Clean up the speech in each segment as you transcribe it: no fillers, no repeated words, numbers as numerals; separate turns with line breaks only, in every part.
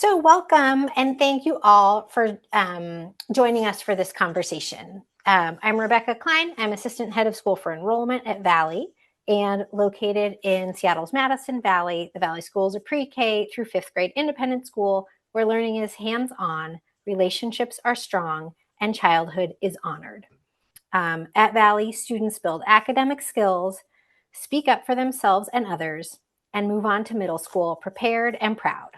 So, welcome and thank you all for joining us for this conversation. I'm Rebecca Klein. I'm Assistant Head of School for Enrollment at Valley and located in Seattle's Madison Valley. The Valley School is a pre-K through fifth grade independent school where learning is hands-on, relationships are strong, and childhood is honored. At Valley, students build academic skills, speak up for themselves and others, and move on to middle school prepared and proud.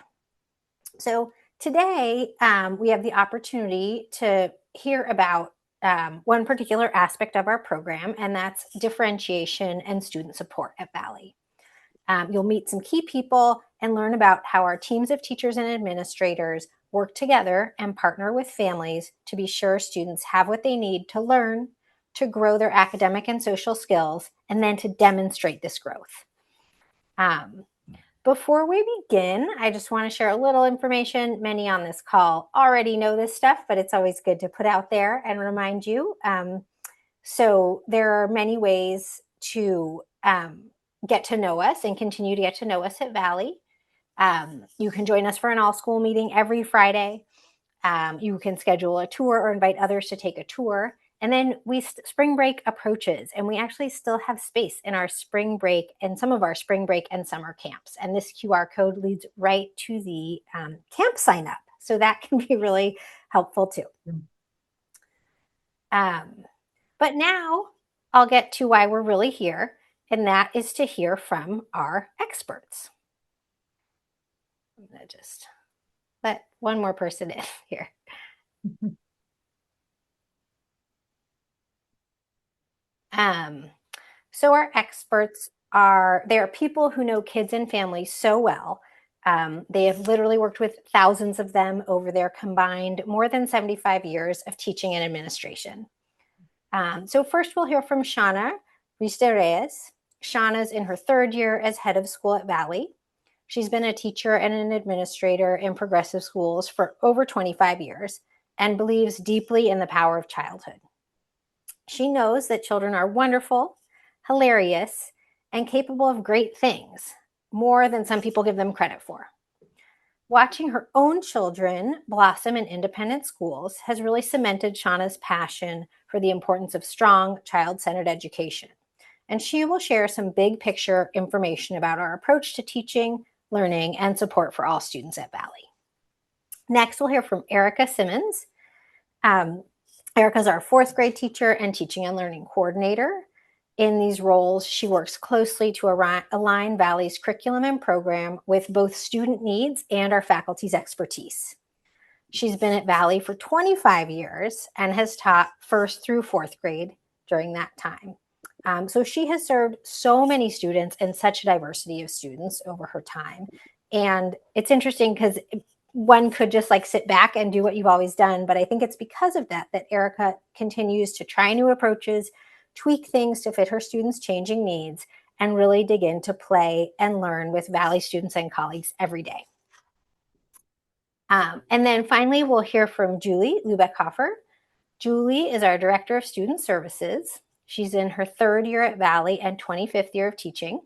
So today we have the opportunity to hear about one particular aspect of our program, and that's differentiation and student support at Valley. You'll meet some key people and learn about how our teams of teachers and administrators work together and partner with families to be sure students have what they need to learn, to grow their academic and social skills, and then to demonstrate this growth. Before we begin, I just want to share a little information. Many on this call already know this stuff, but it's always good to put out there and remind you. So there are many ways to get to know us and continue to get to know us at Valley. You can join us for an all-school meeting every Friday. You can schedule a tour or invite others to take a tour. And then spring break approaches, and we actually still have space in our spring break and some of our spring break and summer camps. And this QR code leads right to the camp sign up. So that can be really helpful too. But now I'll get to why we're really here, and that is to hear from our experts. I'm going to just let one more person in here. So our experts they are people who know kids and families so well. They have literally worked with thousands of them over their combined more than 75 years of teaching and administration. So first we'll hear from Shana Reiss de Reyes. Shana's in her third year as head of school at Valley. She's been a teacher and an administrator in progressive schools for over 25 years and believes deeply in the power of childhood. She knows that children are wonderful, hilarious, and capable of great things, more than some people give them credit for. Watching her own children blossom in independent schools has really cemented Shana's passion for the importance of strong, child-centered education. And she will share some big picture information about our approach to teaching, learning, and support for all students at Valley. Next, we'll hear from Erica Simonds. Erica's our fourth grade teacher and teaching and learning coordinator. In these roles, she works closely to align Valley's curriculum and program with both student needs and our faculty's expertise. She's been at Valley for 25 years and has taught first through fourth grade during that time. So she has served so many students and such a diversity of students over her time. And it's interesting because one could just like sit back and do what you've always done. But I think it's because of that Erica continues to try new approaches, tweak things to fit her students' changing needs, and really dig into play and learn with Valley students and colleagues every day. And then finally, we'll hear from Julie Lubeck-Hofer. Julie is our Director of Student Services. She's in her third year at Valley and 25th year of teaching.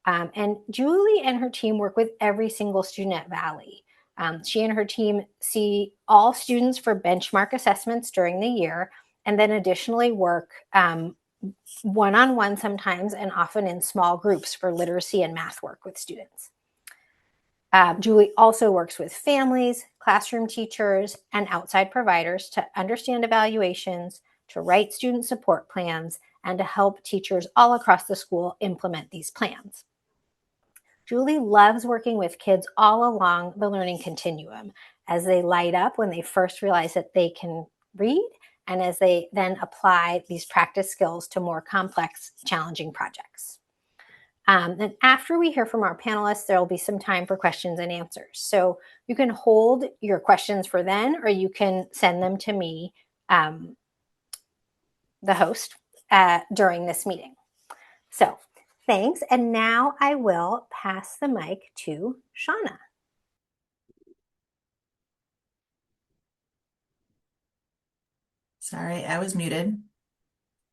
And Julie and her team work with every single student at Valley. She and her team see all students for benchmark assessments during the year, and then additionally work one-on-one sometimes and often in small groups for literacy and math work with students. Julie also works with families, classroom teachers, and outside providers to understand evaluations, to write student support plans, and to help teachers all across the school implement these plans. Julie loves working with kids all along the learning continuum as they light up when they first realize that they can read and as they then apply these practice skills to more complex, challenging projects. And after we hear from our panelists, there will be some time for questions and answers. So you can hold your questions for then, or you can send them to me, the host, during this meeting. So thanks. And now I will pass the mic to Shana.
Sorry, I was muted.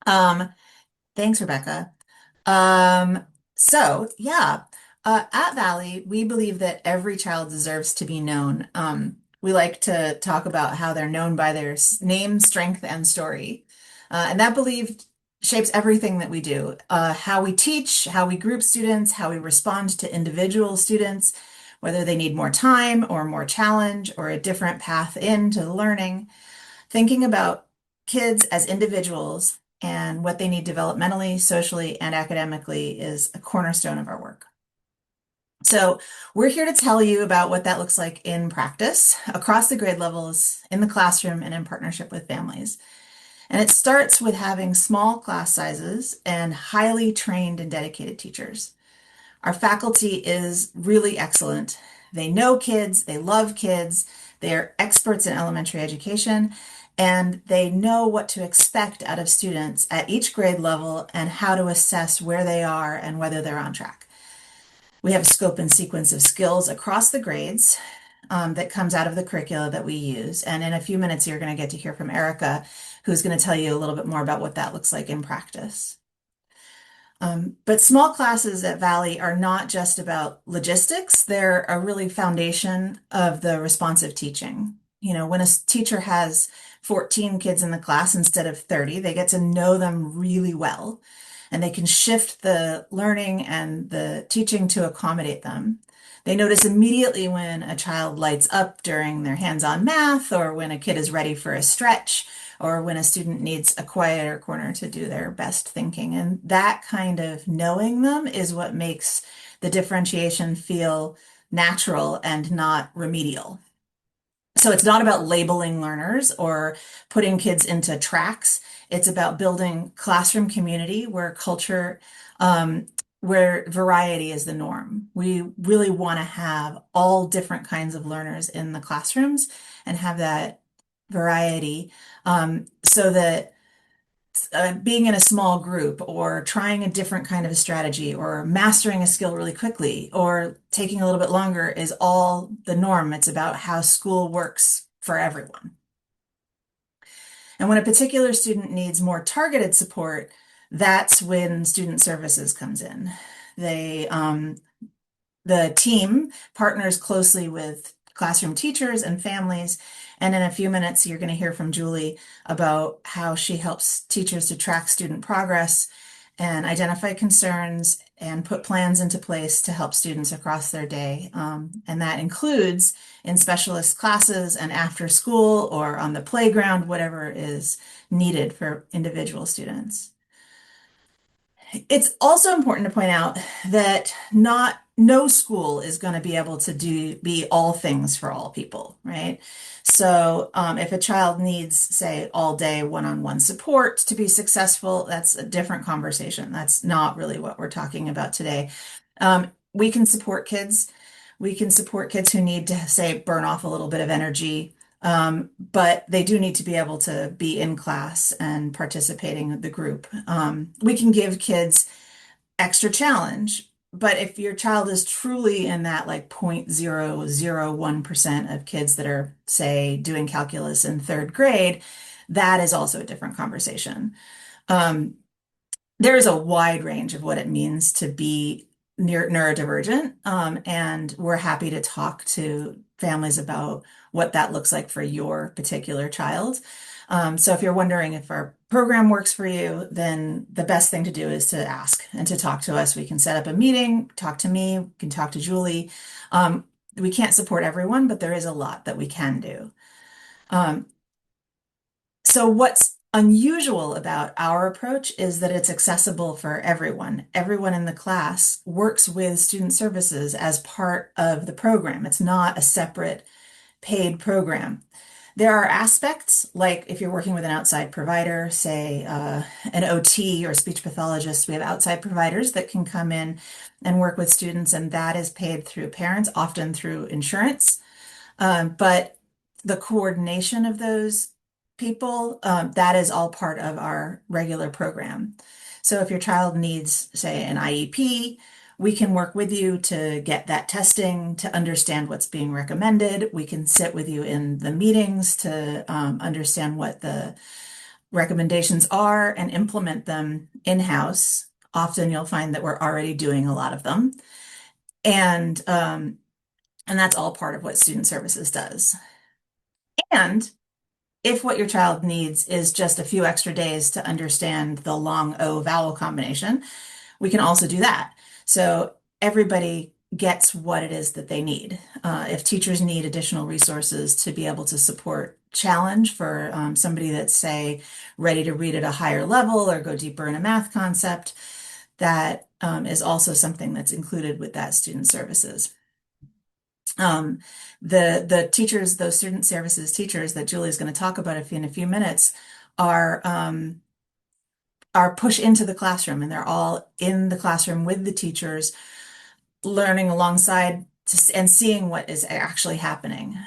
Thanks, Rebecca. So yeah, At Valley, we believe that every child deserves to be known. We like to talk about how they're known by their name, strength, and story. And that belief shapes everything that we do. How we teach, how we group students, how we respond to individual students, whether they need more time or more challenge or a different path into the learning. Thinking about kids as individuals and what they need developmentally, socially, and academically is a cornerstone of our work. So we're here to tell you about what that looks like in practice across the grade levels, in the classroom, and in partnership with families. And it starts with having small class sizes and highly trained and dedicated teachers. Our faculty is really excellent. They know kids, they love kids, they're experts in elementary education, and they know what to expect out of students at each grade level and how to assess where they are and whether they're on track. We have a scope and sequence of skills across the grades that comes out of the curricula that we use. And in a few minutes, you're going to get to hear from Erica, who's going to tell you a little bit more about what that looks like in practice. But small classes at Valley are not just about logistics, they're a really foundation of the responsive teaching. You know, when a teacher has 14 kids in the class instead of 30, they get to know them really well, and they can shift the learning and the teaching to accommodate them. They notice immediately when a child lights up during their hands-on math, or when a kid is ready for a stretch, or when a student needs a quieter corner to do their best thinking. And that kind of knowing them is what makes the differentiation feel natural and not remedial. So it's not about labeling learners or putting kids into tracks. It's about building classroom community where where variety is the norm. We really want to have all different kinds of learners in the classrooms and have that variety, so that being in a small group or trying a different kind of a strategy or mastering a skill really quickly or taking a little bit longer is all the norm. It's about how school works for everyone. And when a particular student needs more targeted support, that's when student services comes in. The team partners closely with classroom teachers and families. And in a few minutes, you're going to hear from Julie about how she helps teachers to track student progress and identify concerns and put plans into place to help students across their day. And that includes in specialist classes and after school or on the playground, whatever is needed for individual students. It's also important to point out that not no school is going to be able to be all things for all people, right? So if a child needs, say, all day one-on-one support to be successful, that's a different conversation. That's not really what we're talking about today. We can support kids. We can support kids who need to, say, burn off a little bit of energy, but they do need to be able to be in class and participating with the group. We can give kids extra challenge, but if your child is truly in that like 0.001% of kids that are, say, doing calculus in third grade, that is also a different conversation. Um, there is a wide range of what it means to be neurodivergent, and we're happy to talk to families about what that looks like for your particular child. So if you're wondering if our program works for you, then the best thing to do is to ask and to talk to us. We can set up a meeting, talk to me, we can talk to Julie. We can't support everyone, but there is a lot that we can do. Um, so what's unusual about our approach is that it's accessible for everyone. Everyone in the class works with student services as part of the program. It's not a separate paid program. There are aspects, like if you're working with an outside provider, say an OT or speech pathologist, we have outside providers that can come in and work with students, and that is paid through parents, often through insurance. But the coordination of those people, that is all part of our regular program. So if your child needs, say, an IEP, we can work with you to get that testing, to understand what's being recommended. We can sit with you in the meetings to understand what the recommendations are and implement them in-house. Often you'll find that we're already doing a lot of them. And that's all part of what student services does. And if what your child needs is just a few extra days to understand the long O vowel combination, we can also do that. So everybody gets what it is that they need. If teachers need additional resources to be able to support challenge for somebody that's, say, ready to read at a higher level or go deeper in a math concept, that is also something that's included with that student services. The teachers, those student services teachers that Julie's going to talk about in a few minutes, are pushed into the classroom, and they're all in the classroom with the teachers, learning alongside and seeing what is actually happening.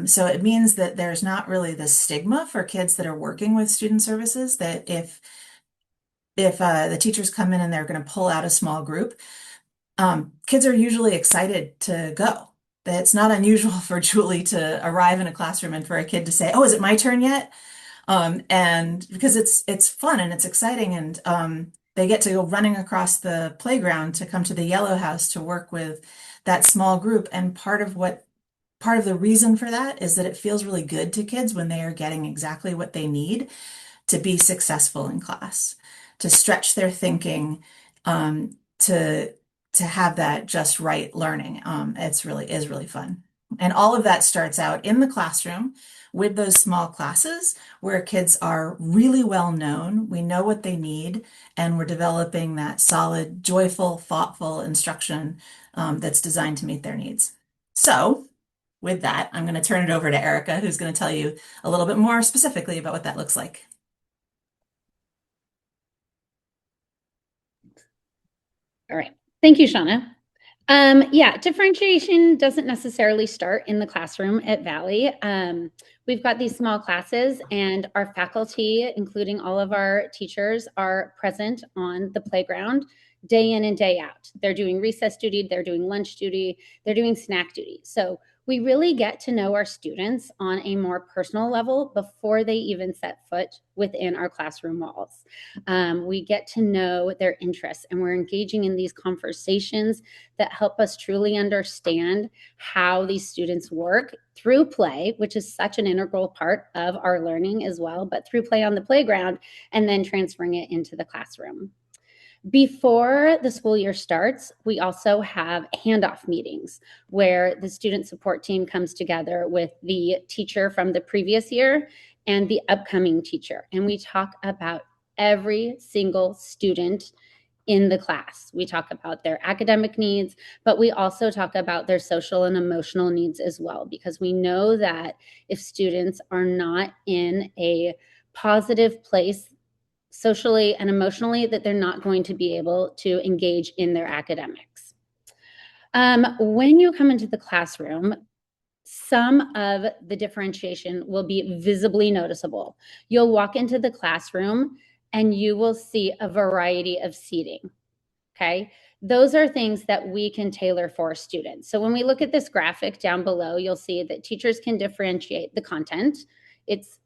So it means that there's not really this stigma for kids that are working with student services, that if the teachers come in and they're going to pull out a small group, kids are usually excited to go. It's not unusual for Julie to arrive in a classroom and for a kid to say, "Oh, is it my turn yet?" And because it's fun and it's exciting, and they get to go running across the playground to come to the yellow house to work with that small group. And part of the reason for that is that it feels really good to kids when they are getting exactly what they need to be successful in class, to stretch their thinking, to have that just right learning. It's really is really fun. And all of that starts out in the classroom with those small classes where kids are really well known. We know what they need, and we're developing that solid, joyful, thoughtful instruction that's designed to meet their needs. So, with that, I'm going to turn it over to Erica, who's going to tell you a little bit more specifically about what that looks like.
All right. Thank you, Shana. Yeah, differentiation doesn't necessarily start in the classroom at Valley. We've got these small classes, and our faculty, including all of our teachers, are present on the playground day in and day out. They're doing recess duty, they're doing lunch duty, they're doing snack duty. So we really get to know our students on a more personal level before they even set foot within our classroom walls. We get to know their interests, and we're engaging in these conversations that help us truly understand how these students work through play, which is such an integral part of our learning as well, but through play on the playground and then transferring it into the classroom. Before the school year starts, we also have handoff meetings where the student support team comes together with the teacher from the previous year and the upcoming teacher. And we talk about every single student in the class. We talk about their academic needs, but we also talk about their social and emotional needs as well, because we know that if students are not in a positive place socially and emotionally, that they're not going to be able to engage in their academics. When you come into the classroom, some of the differentiation will be visibly noticeable. You'll walk into the classroom and you will see a variety of seating, okay? Those are things that we can tailor for students. So when we look at this graphic down below, you'll see that teachers can differentiate the content. It's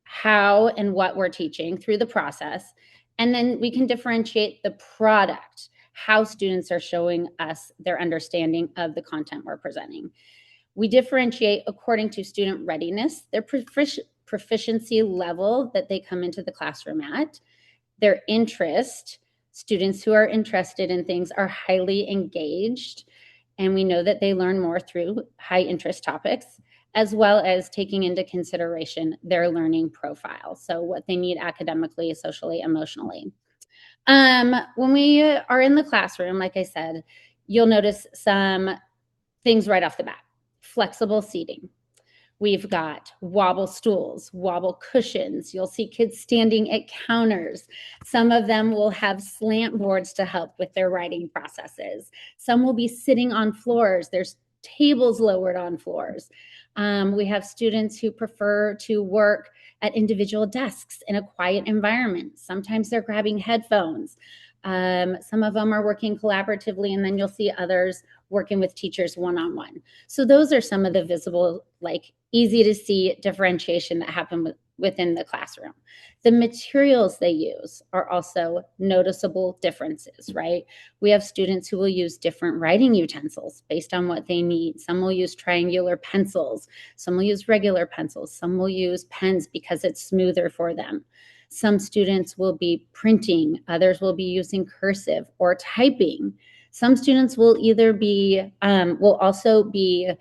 how and what we're teaching through the process. And then we can differentiate the product, how students are showing us their understanding of the content we're presenting. We differentiate according to student readiness, their proficiency level that they come into the classroom at, their interest. Students who are interested in things are highly engaged, and we know that they learn more through high interest topics, as well as taking into consideration their learning profile. So what they need academically, socially, emotionally. When we are in the classroom, like I said, you'll notice some things right off the bat. Flexible seating. We've got wobble stools, wobble cushions. You'll see kids standing at counters. Some of them will have slant boards to help with their writing processes. Some will be sitting on floors. There's tables lowered on floors. We have students who prefer to work at individual desks in a quiet environment. Sometimes they're grabbing headphones. Some of them are working collaboratively, and then you'll see others working with teachers one-on-one. So those are some of the visible, like easy to see differentiation that within the classroom. The materials they use are also noticeable differences, right? We have students who will use different writing utensils based on what they need. Some will use triangular pencils, some will use regular pencils, some will use pens because it's smoother for them. Some students will be printing, others will be using cursive or typing. Some students will also be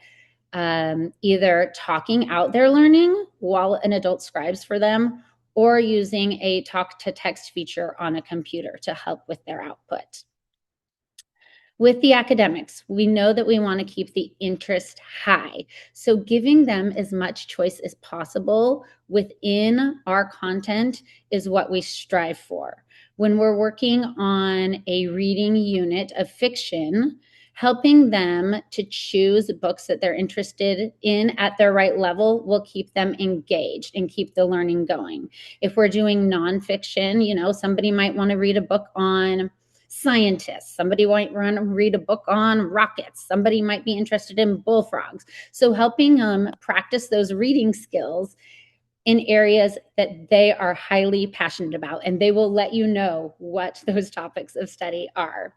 either talking out their learning while an adult scribes for them, or using a talk to text feature on a computer to help with their output. With the academics, we know that we want to keep the interest high. So giving them as much choice as possible within our content is what we strive for. When we're working on a reading unit of fiction, helping them to choose books that they're interested in at their right level will keep them engaged and keep the learning going. If we're doing nonfiction, somebody might want to read a book on scientists. Somebody might want to read a book on rockets. Somebody might be interested in bullfrogs. So helping them practice those reading skills in areas that they are highly passionate about, and they will let you know what those topics of study are.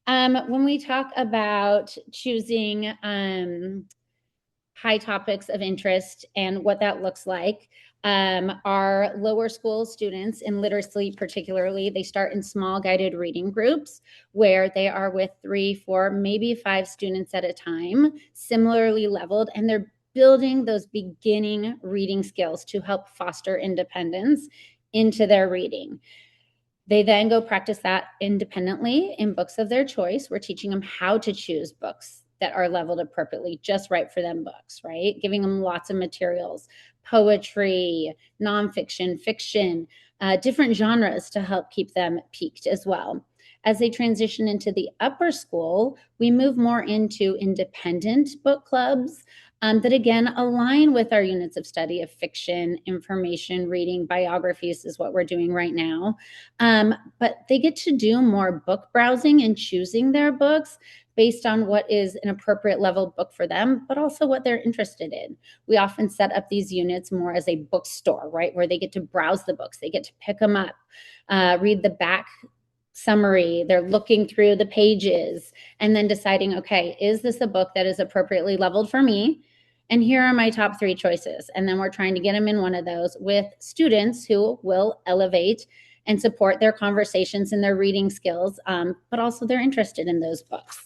When we talk about choosing high topics of interest and what that looks like, our lower school students in literacy particularly, they start in small guided reading groups where they are with 3, 4, maybe 5 students at a time, similarly leveled, and they're building those beginning reading skills to help foster independence into their reading. They then go practice that independently in books of their choice. We're teaching them how to choose books that are leveled appropriately, just right for them books, right? Giving them lots of materials, poetry, nonfiction, fiction, different genres to help keep them peaked as well. As they transition into the upper school, we move more into independent book clubs that again align with our units of study of fiction, information, reading, biographies is what we're doing right now. But they get to do more book browsing and choosing their books based on what is an appropriate level book for them, but also what they're interested in. We often set up these units more as a bookstore, right? Where they get to browse the books, they get to pick them up, read the back summary, they're looking through the pages and then deciding, okay, is this a book that is appropriately leveled for me? And here are my top 3 choices. And then we're trying to get them in one of those with students who will elevate and support their conversations and their reading skills, but also they're interested in those books.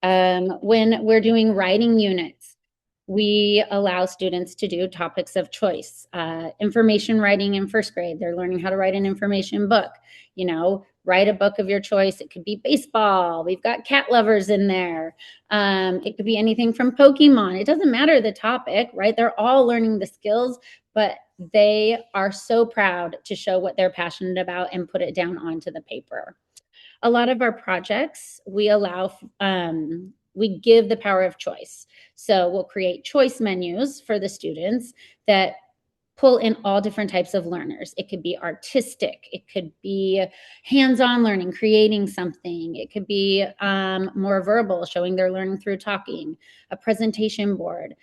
When we're doing writing units, we allow students to do topics of choice. Information writing in first grade, they're learning how to write an information book. Write a book of your choice. It could be baseball. We've got cat lovers in there. It could be anything from Pokemon. It doesn't matter the topic, right? They're all learning the skills, but they are so proud to show what they're passionate about and put it down onto the paper. A lot of our projects, we give the power of choice. So we'll create choice menus for the students that pull in all different types of learners. It could be artistic, it could be hands-on learning, creating something. It could be more verbal, showing they're learning through talking, a presentation board,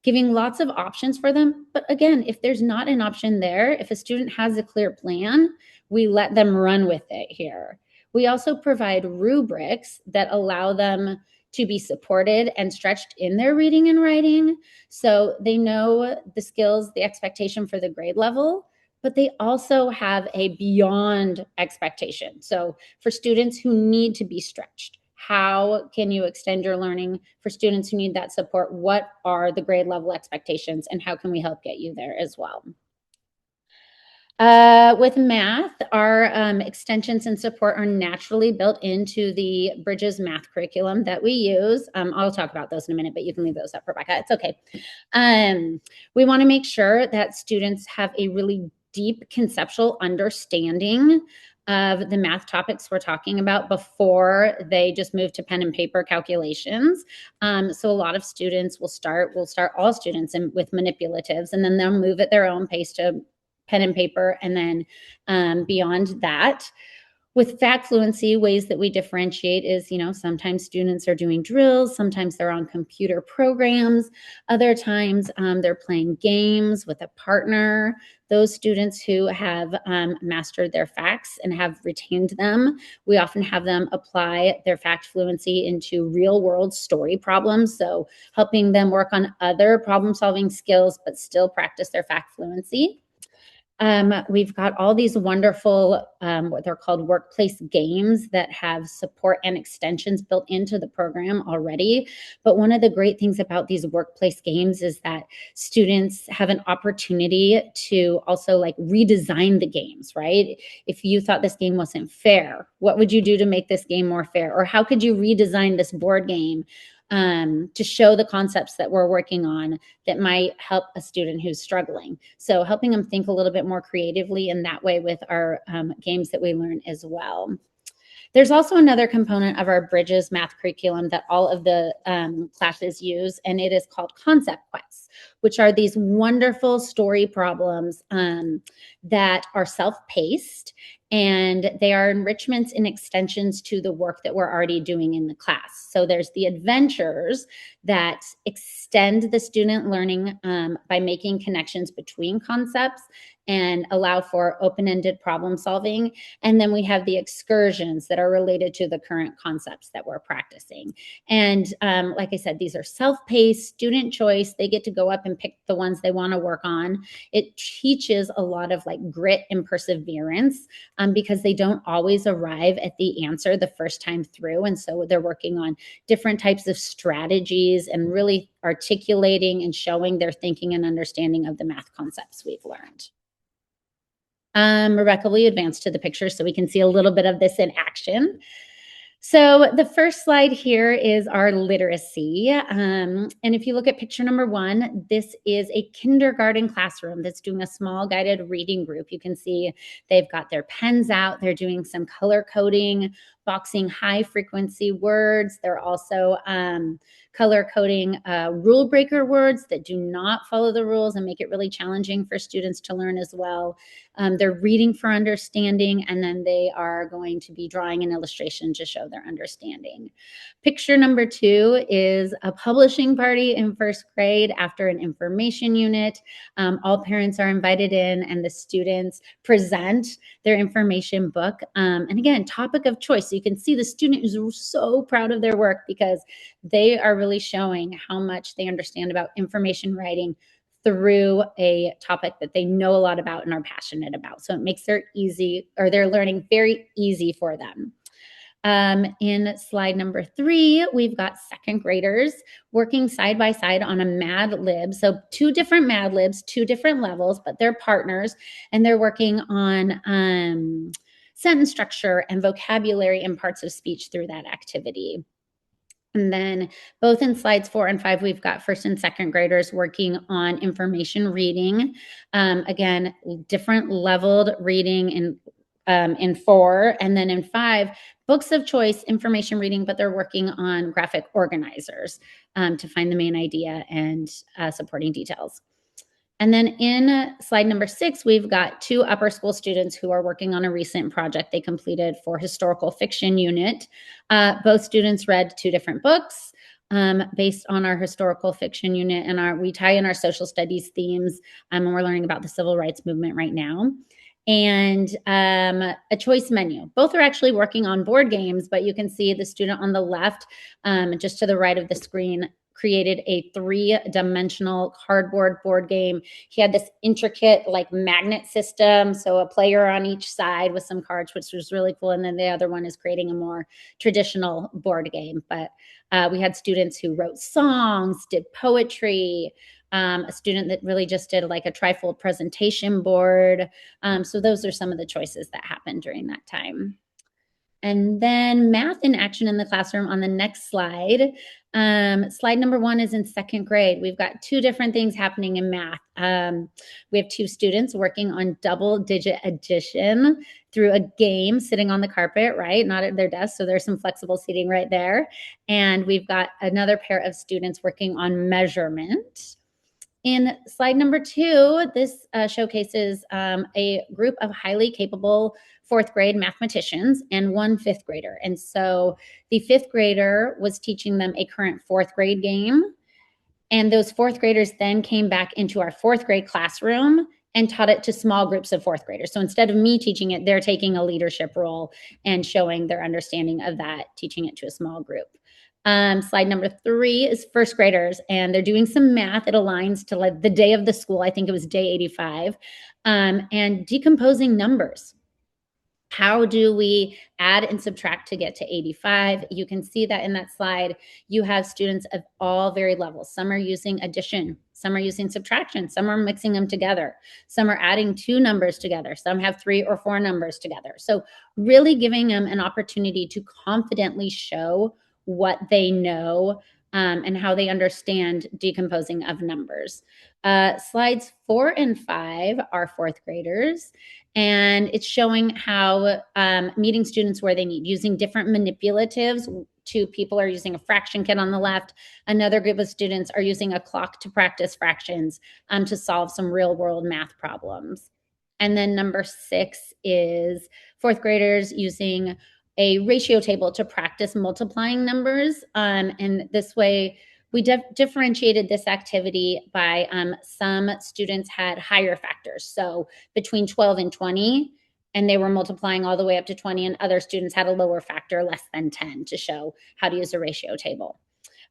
giving lots of options for them. But again, if there's not an option there, if a student has a clear plan, we let them run with it here. We also provide rubrics that allow them to be supported and stretched in their reading and writing. So they know the skills, the expectation for the grade level, but they also have a beyond expectation. So for students who need to be stretched, how can you extend your learning? For students who need that support, what are the grade level expectations and how can we help get you there as well? With math, our extensions and support are naturally built into the Bridges math curriculum that we use. I'll talk about those in a minute, but you can leave those up, Rebecca. It's okay. We want to make sure that students have a really deep conceptual understanding of the math topics we're talking about before they just move to pen and paper calculations. So a lot of students will start all students with manipulatives, and then they'll move at their own pace to pen and paper. And then beyond that, With fact fluency, ways that we differentiate is, sometimes students are doing drills, sometimes they're on computer programs, other times they're playing games with a partner. Those students who have mastered their facts and have retained them, we often have them apply their fact fluency into real world story problems. So helping them work on other problem solving skills, but still practice their fact fluency. We've got all these wonderful, what they're called workplace games that have support and extensions built into the program already. But one of the great things about these workplace games is that students have an opportunity to also like redesign the games, right? If you thought this game wasn't fair, what would you do to make this game more fair? Or how could you redesign this board game to show the concepts that we're working on that might help a student who's struggling? So helping them think a little bit more creatively in that way with our games that we learn as well. There's also another component of our Bridges math curriculum that all of the classes use, and it is called concept quests, which are these wonderful story problems that are self-paced, and they are enrichments and extensions to the work that we're already doing in the class. So there's the adventures that extend the student learning by making connections between concepts and allow for open-ended problem solving. And then we have the excursions that are related to the current concepts that we're practicing. And like I said, these are self-paced, student choice. They get to go up and pick the ones they want to work on. It teaches a lot of like grit and perseverance because they don't always arrive at the answer the first time through. And so they're working on different types of strategies and really articulating and showing their thinking and understanding of the math concepts we've learned. Rebecca, will you advance to the picture so we can see a little bit of this in action? So the first slide here is our literacy. And if you look at picture number 1, this is a kindergarten classroom that's doing a small guided reading group. You can see they've got their pens out. They're doing some color coding, boxing high frequency words. They're also color coding rule breaker words that do not follow the rules and make it really challenging for students to learn as well. They're reading for understanding, and then they are going to be drawing an illustration to show their understanding. Picture number 2 is a publishing party in first grade after an information unit. All parents are invited in, and the students present their information book. And again, topic of choice. So you can see the student is so proud of their work because they are really showing how much they understand about information writing through a topic that they know a lot about and are passionate about. So it makes their learning very easy for them. In slide number 3, we've got second graders working side by side on a Mad Lib. So 2 different Mad Libs, 2 different levels, but they're partners, and they're working on sentence structure and vocabulary and parts of speech through that activity. And then both in slides 4 and 5, we've got first and second graders working on information reading. Again, different leveled reading in 4, and then in 5, books of choice, information reading, but they're working on graphic organizers to find the main idea and supporting details. And then in slide number 6, we've got 2 upper school students who are working on a recent project they completed for historical fiction unit. Both students read 2 different books based on our historical fiction unit, and we tie in our social studies themes, and we're learning about the civil rights movement right now. And a choice menu. Both are actually working on board games, but you can see the student on the left, just to the right of the screen, created a 3-dimensional cardboard board game. He had this intricate like magnet system, so a player on each side with some cards, which was really cool. And then the other one is creating a more traditional board game. But we had students who wrote songs, did poetry, a student that really just did like a trifold presentation board. So those are some of the choices that happened during that time. And then math in action in the classroom on the next slide. Slide number 1 is in second grade. We've got 2 different things happening in math. We have 2 students working on double-digit addition through a game, sitting on the carpet, right? Not at their desk, so there's some flexible seating right there. And we've got another pair of students working on measurement. In slide number 2, this showcases a group of highly capable fourth grade mathematicians and one fifth grader. And so the fifth grader was teaching them a current fourth grade game. And those fourth graders then came back into our fourth grade classroom and taught it to small groups of fourth graders. So instead of me teaching it, they're taking a leadership role and showing their understanding of that, teaching it to a small group. Slide number 3 is first graders, and they're doing some math. It aligns to like the day of the school. I think it was day 85, and decomposing numbers. How do we add and subtract to get to 85? You can see that in that slide. You have students of all varied levels. Some are using addition, some are using subtraction, some are mixing them together, some are adding 2 numbers together, some have 3 or 4 numbers together. So really giving them an opportunity to confidently show what they know and how they understand decomposing of numbers. Slides 4 and 5 are fourth graders, and it's showing how meeting students where they need, using different manipulatives. 2 people are using a fraction kit on the left. Another group of students are using a clock to practice fractions to solve some real world math problems. And then number 6 is fourth graders using a ratio table to practice multiplying numbers. And this way, we differentiated this activity by some students had higher factors. So between 12 and 20, and they were multiplying all the way up to 20, and other students had a lower factor, less than 10, to show how to use a ratio table.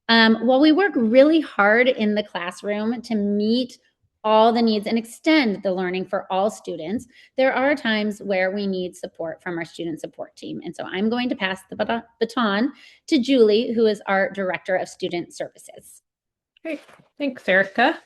While we work really hard in the classroom to meet all the needs and extend the learning for all students, there are times where we need support from our student support team. And so I'm going to pass the baton to Julie, who is our Director of Student Services.
Great. Thanks, Erica.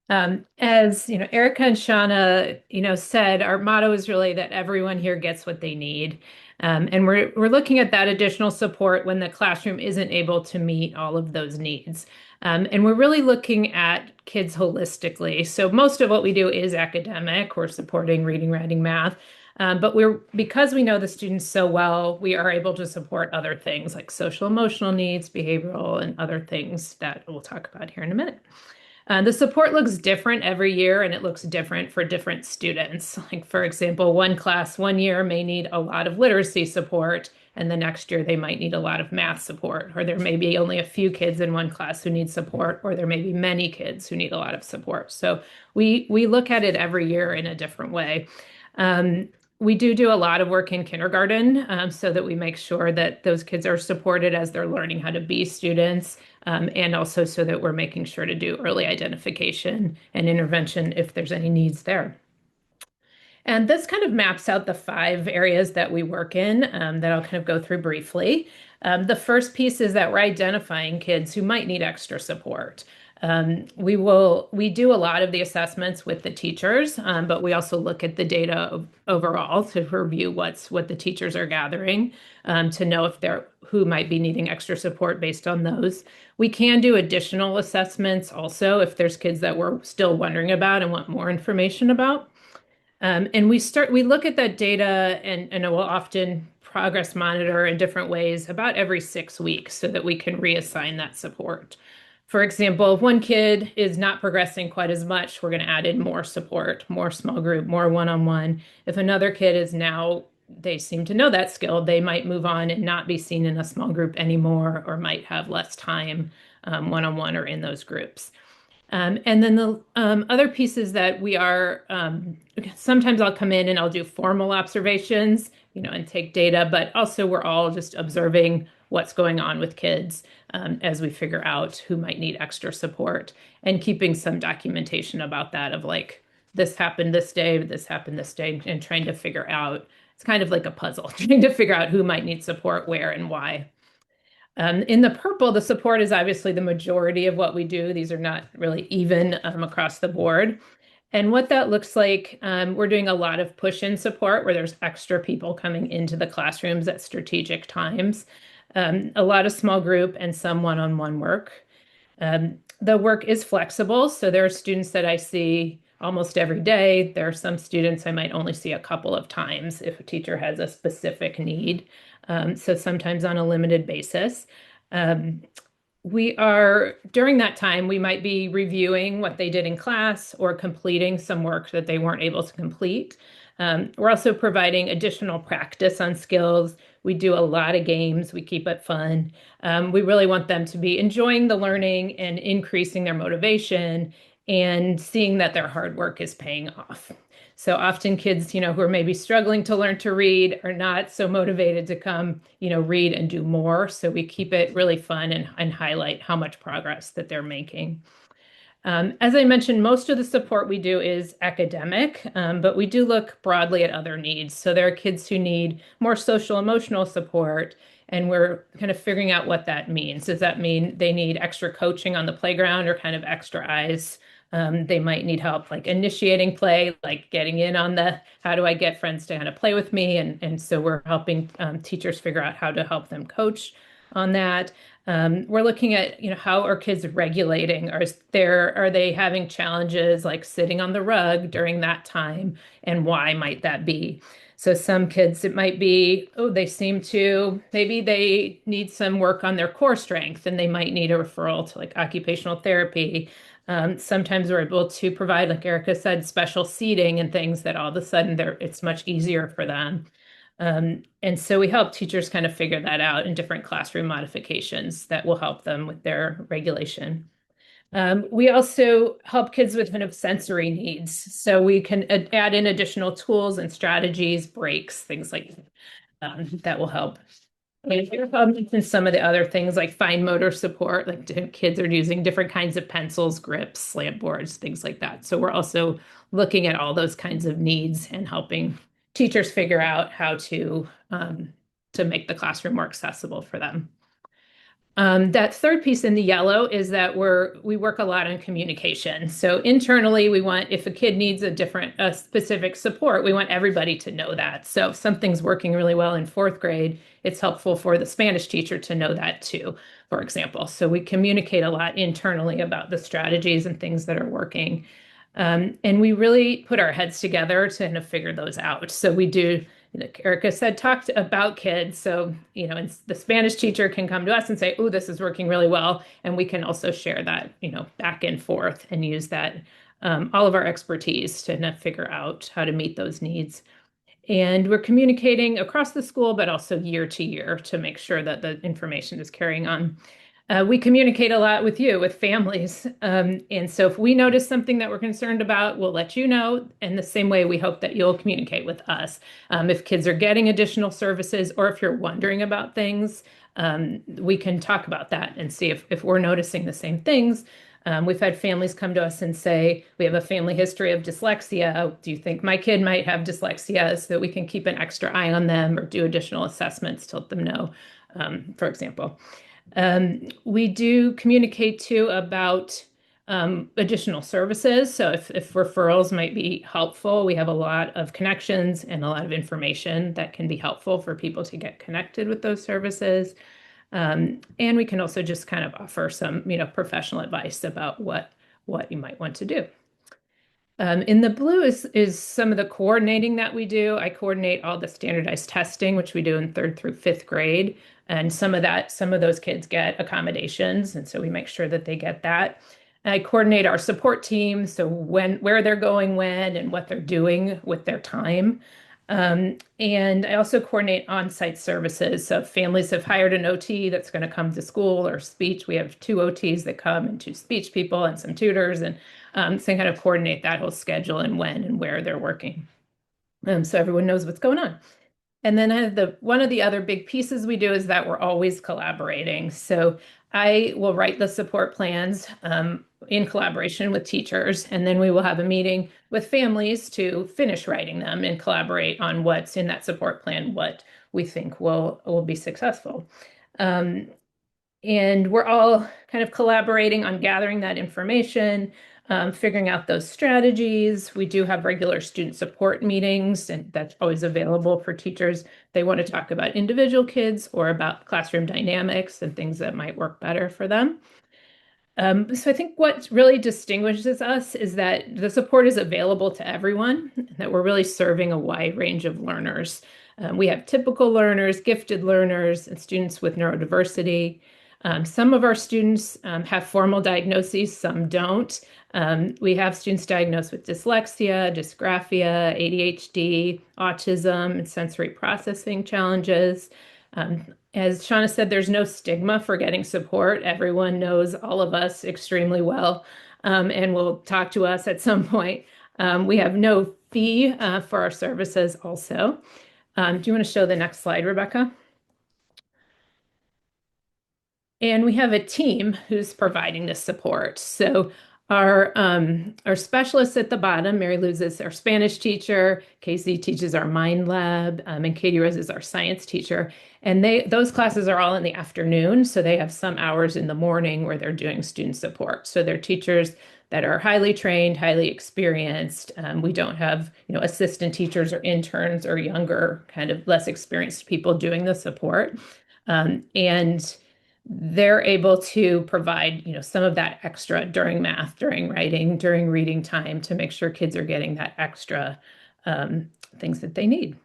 As you know, Erica and Shana, said, our motto is really that everyone here gets what they need. And we're looking at that additional support when the classroom isn't able to meet all of those needs. And we're really looking at kids holistically. So most of what we do is academic. We're supporting reading, writing, math. But because we know the students so well, we are able to support other things like social emotional needs, behavioral, and other things that we'll talk about here in a minute. The support looks different every year, and it looks different for different students. Like, for example, one class one year may need a lot of literacy support, and the next year they might need a lot of math support, or there may be only a few kids in one class who need support, or there may be many kids who need a lot of support. So we look at it every year in a different way. We do a lot of work in kindergarten so that we make sure that those kids are supported as they're learning how to be students, and also so that we're making sure to do early identification and intervention if there's any needs there. And this kind of maps out the 5 areas that we work in that I'll kind of go through briefly. The first piece is that we're identifying kids who might need extra support. We do a lot of the assessments with the teachers, but we also look at the data overall to review what the teachers are gathering, to know if who might be needing extra support based on those. We can do additional assessments also if there's kids that we're still wondering about and want more information about. And we look at that data and we'll often progress monitor in different ways about every 6 weeks so that we can reassign that support. For example, if one kid is not progressing quite as much, we're going to add in more support, more small group, more one-on-one. If another kid is now, they seem to know that skill, they might move on and not be seen in a small group anymore, or might have less time one-on-one or in those groups. And then the other pieces that we are, sometimes I'll come in and I'll do formal observations, and take data, but also we're all just observing what's going on with kids as we figure out who might need extra support, and keeping some documentation about that of like, this happened this day, this happened this day, and trying to figure out, it's kind of like a puzzle, trying to figure out who might need support where and why. In the purple, the support is obviously the majority of what we do. These are not really even across the board. And what that looks like, we're doing a lot of push-in support where there's extra people coming into the classrooms at strategic times. A lot of small group and some one-on-one work. The work is flexible, so there are students that I see almost every day. There are some students I might only see a couple of times if a teacher has a specific need. So sometimes on a limited basis. during that time, we might be reviewing what they did in class or completing some work that they weren't able to complete. We're also providing additional practice on skills. We do a lot of games. We keep it fun. We really want them to be enjoying the learning and increasing their motivation and seeing that their hard work is paying off. So often kids, who are maybe struggling to learn to read are not so motivated to come, read and do more. So we keep it really fun and highlight how much progress that they're making. As I mentioned, most of the support we do is academic, but we do look broadly at other needs. So there are kids who need more social emotional support, and we're kind of figuring out what that means. Does that mean they need extra coaching on the playground or kind of extra eyes? They might need help like initiating play, like getting in on the how do I get friends to kind of play with me? And so we're helping teachers figure out how to help them coach on that. We're looking at, how are kids regulating? Are they having challenges like sitting on the rug during that time? And why might that be? So some kids, it might be, maybe they need some work on their core strength and they might need a referral to like occupational therapy. Sometimes we're able to provide, like Erica said, special seating and things that all of a sudden it's much easier for them. And so we help teachers kind of figure that out in different classroom modifications that will help them with their regulation. We also help kids with kind of sensory needs. So we can add in additional tools and strategies, breaks, things like that will help. And some of the other things like fine motor support, like kids are using different kinds of pencils, grips, slant boards, things like that. So we're also looking at all those kinds of needs and helping teachers figure out how to make the classroom more accessible for them. That third piece in the yellow is that we work a lot on communication. So internally, we want, if a kid needs a specific support, we want everybody to know that. So if something's working really well in fourth grade, it's helpful for the Spanish teacher to know that too, for example. So we communicate a lot internally about the strategies and things that are working. And we really put our heads together to kind of figure those out. So we do, like Erica said, talked about kids. So, and the Spanish teacher can come to us and say, oh, this is working really well. And we can also share that, back and forth and use that, all of our expertise to kind of figure out how to meet those needs. And we're communicating across the school, but also year to year to make sure that the information is carrying on. We communicate a lot with you, with families. And so if we notice something that we're concerned about, we'll let you know. And the same way, we hope that you'll communicate with us. If kids are getting additional services or if you're wondering about things, we can talk about that and see if we're noticing the same things. We've had families come to us and say, we have a family history of dyslexia. Do you think my kid might have dyslexia so that we can keep an extra eye on them or do additional assessments to let them know, for example. We do communicate too about additional services. So if referrals might be helpful, we have a lot of connections and a lot of information that can be helpful for people to get connected with those services. And we can also just kind of offer some, professional advice about what you might want to do. In the blue is some of the coordinating that we do. I coordinate all the standardized testing, which we do in 3rd through 5th grade. And some of those kids get accommodations. And so we make sure that they get that. I coordinate our support team. So where they're going when, and what they're doing with their time. And I also coordinate on-site services. So if families have hired an OT that's going to come to school or speech, we have 2 OTs that come and 2 speech people and some tutors, and so kind of coordinate that whole schedule and when and where they're working. So everyone knows what's going on. And then one of the other big pieces we do is that we're always collaborating. So I will write the support plans in collaboration with teachers, and then we will have a meeting with families to finish writing them and collaborate on what's in that support plan, what we think will be successful. And we're all kind of collaborating on gathering that information, figuring out those strategies. We do have regular student support meetings, and that's always available for teachers. They want to talk about individual kids or about classroom dynamics and things that might work better for them. So I think what really distinguishes us is that the support is available to everyone, and that we're really serving a wide range of learners. We have typical learners, gifted learners, and students with neurodiversity. Some of our students have formal diagnoses, some don't. We have students diagnosed with dyslexia, dysgraphia, ADHD, autism, and sensory processing challenges. As Shauna said, there's no stigma for getting support. Everyone knows all of us extremely well, and will talk to us at some point. We have no fee for our services also. Do you want to show the next slide, Rebecca? And we have a team who's providing this support. So our specialists at the bottom, Mary Luz is our Spanish teacher, Casey teaches our Mind Lab, and Katie Rose is our science teacher. And those classes are all in the afternoon, so they have some hours in the morning where they're doing student support. So they're teachers that are highly trained, highly experienced. We don't have, assistant teachers or interns or younger, kind of less experienced people doing the support. And they're able to provide, some of that extra during math, during writing, during reading time to make sure kids are getting that extra things that they need.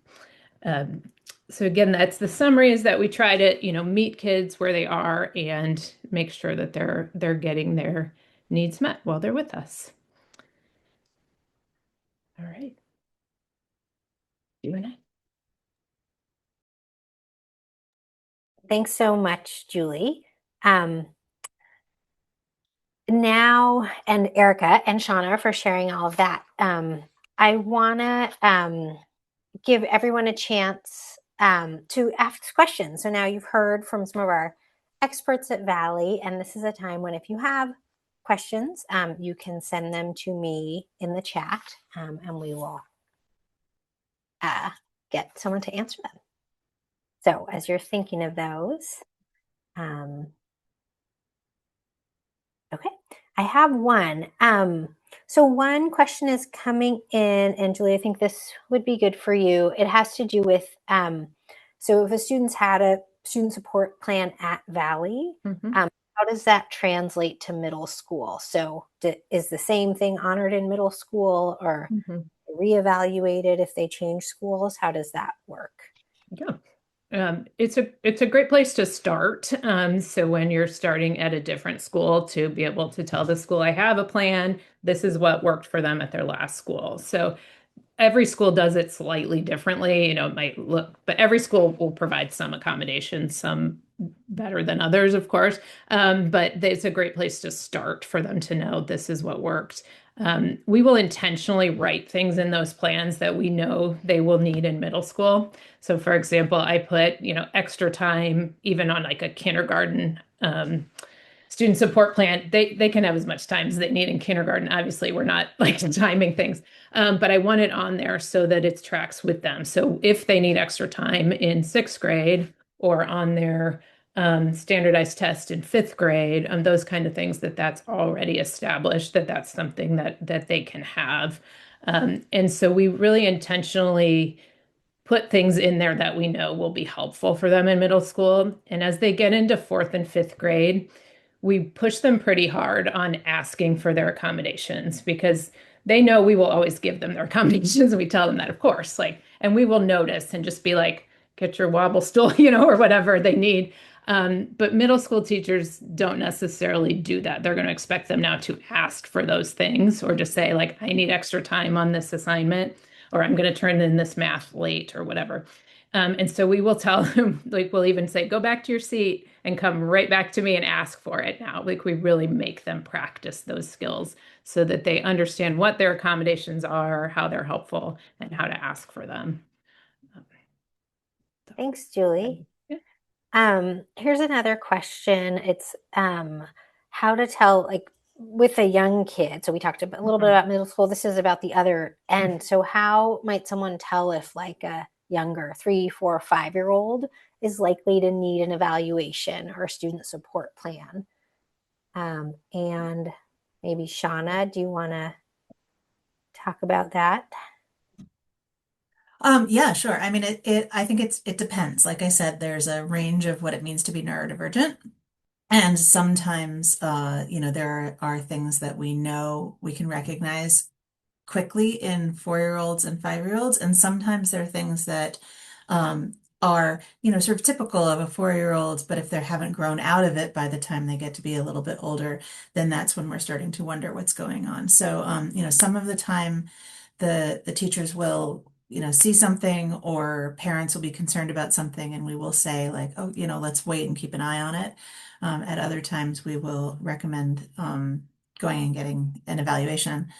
So again, that's the summary, is that we try to, meet kids where they are and make sure that they're getting their needs met while they're with us. All right. Q&A.
Thanks so much, Julie. Now, and Erica and Shauna for sharing all of that. I want to give everyone a chance to ask questions. So now you've heard from some of our experts at Valley, and this is a time when if you have questions, you can send them to me in the chat, and we will get someone to answer them. So as you're thinking of those, okay, I have one. So one question is coming in, and Julie, I think this would be good for you. It has to do with, so if a student's had a student support plan at Valley, how does that translate to middle school? So is the same thing honored in middle school, or reevaluated if they change schools? How does that work?
Yeah. It's a great place to start. So when you're starting at a different school, to be able to tell the school, I have a plan, this is what worked for them at their last school. So every school does it slightly differently. It might look, but every school will provide some accommodations, some better than others, of course. But it's a great place to start for them to know this is what worked. We will intentionally write things in those plans that we know they will need in middle school. So for example, I put, extra time even on like a kindergarten student support plan. They can have as much time as they need in kindergarten. Obviously, we're not like timing things, but I want it on there so that it tracks with them. So if they need extra time in sixth grade or on their standardized test in fifth grade, those kind of things, that's already established, that's something that they can have. And so we really intentionally put things in there that we know will be helpful for them in middle school. And as they get into fourth and fifth grade, we push them pretty hard on asking for their accommodations, because they know we will always give them their accommodations. And we tell them that, of course, and we will notice and just be like, get your wobble stool, or whatever they need. But middle school teachers don't necessarily do that. They're going to expect them now to ask for those things, or just say like, I need extra time on this assignment, or I'm going to turn in this math late, or whatever. And so we will tell them, we'll even say, go back to your seat and come right back to me and ask for it now. We really make them practice those skills so that they understand what their accommodations are, how they're helpful, and how to ask for them.
Thanks, Julie. Here's another question. It's how to tell, with a young kid. So we talked a little bit about middle school. This is about the other end. So how might someone tell if a younger 3, 4, 5-year-old is likely to need an evaluation or a student support plan? And maybe Shauna, do you want to talk about that?
Yeah, sure. I mean, I think it depends. Like I said, there's a range of what it means to be neurodivergent. And sometimes, there are things that we know we can recognize quickly in 4-year-olds and 5-year-olds. And sometimes there are things that are, sort of typical of a 4-year-old, but if they haven't grown out of it by the time they get to be a little bit older, then that's when we're starting to wonder what's going on. So, some of the time the teachers will, see something, or parents will be concerned about something, and we will say like, oh, let's wait and keep an eye on it. At other times, we will recommend going and getting an evaluation.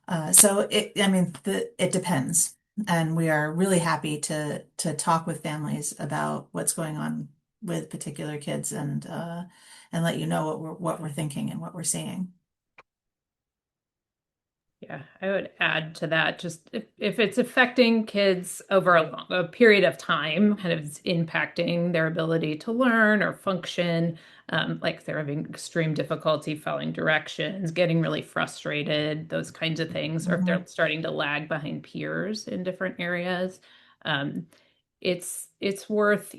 It depends. And we are really happy to talk with families about what's going on with particular kids, and let you know what we're thinking and what we're seeing.
Yeah, I would add to that, just if it's affecting kids over a period of time, kind of impacting their ability to learn or function, like they're having extreme difficulty following directions, getting really frustrated, those kinds of things, or if they're starting to lag behind peers in different areas. Um, it's worth,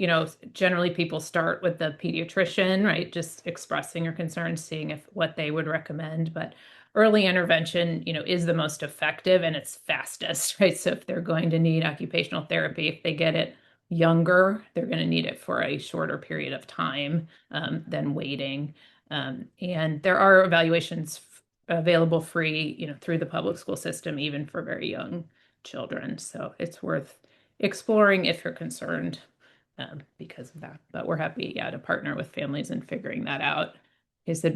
generally people start with the pediatrician, right? Just expressing your concerns, seeing if what they would recommend. But early intervention, is the most effective and it's fastest, right? So if they're going to need occupational therapy, if they get it younger, they're going to need it for a shorter period of time than waiting. And there are evaluations available free, through the public school system, even for very young children. So it's worth exploring if you're concerned because of that. But we're happy, to partner with families in figuring that out. Is that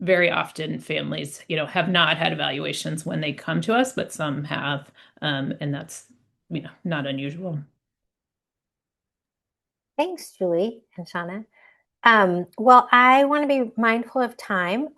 very often families, have not had evaluations when they come to us, but some have, and that's, not unusual.
Thanks, Julie and Shana. Well, I want to be mindful of time.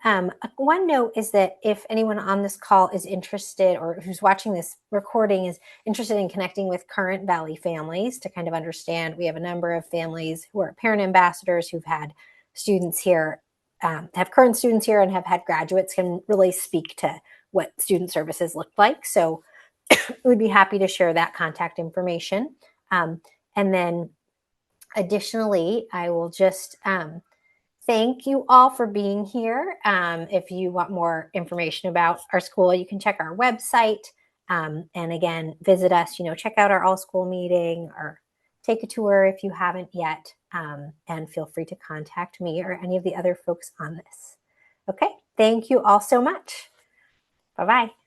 One note is that if anyone on this call is interested, or who's watching this recording is interested in connecting with current Valley families to kind of understand, we have a number of families who are parent ambassadors who've had students here, have current students here and have had graduates, can really speak to what student services look like. So we'd be happy to share that contact information. And then additionally, I will just thank you all for being here. If you want more information about our school, you can check our website. And again, visit us, check out our all school meeting or take a tour if you haven't yet. And feel free to contact me or any of the other folks on this. Okay, thank you all so much. Bye-bye.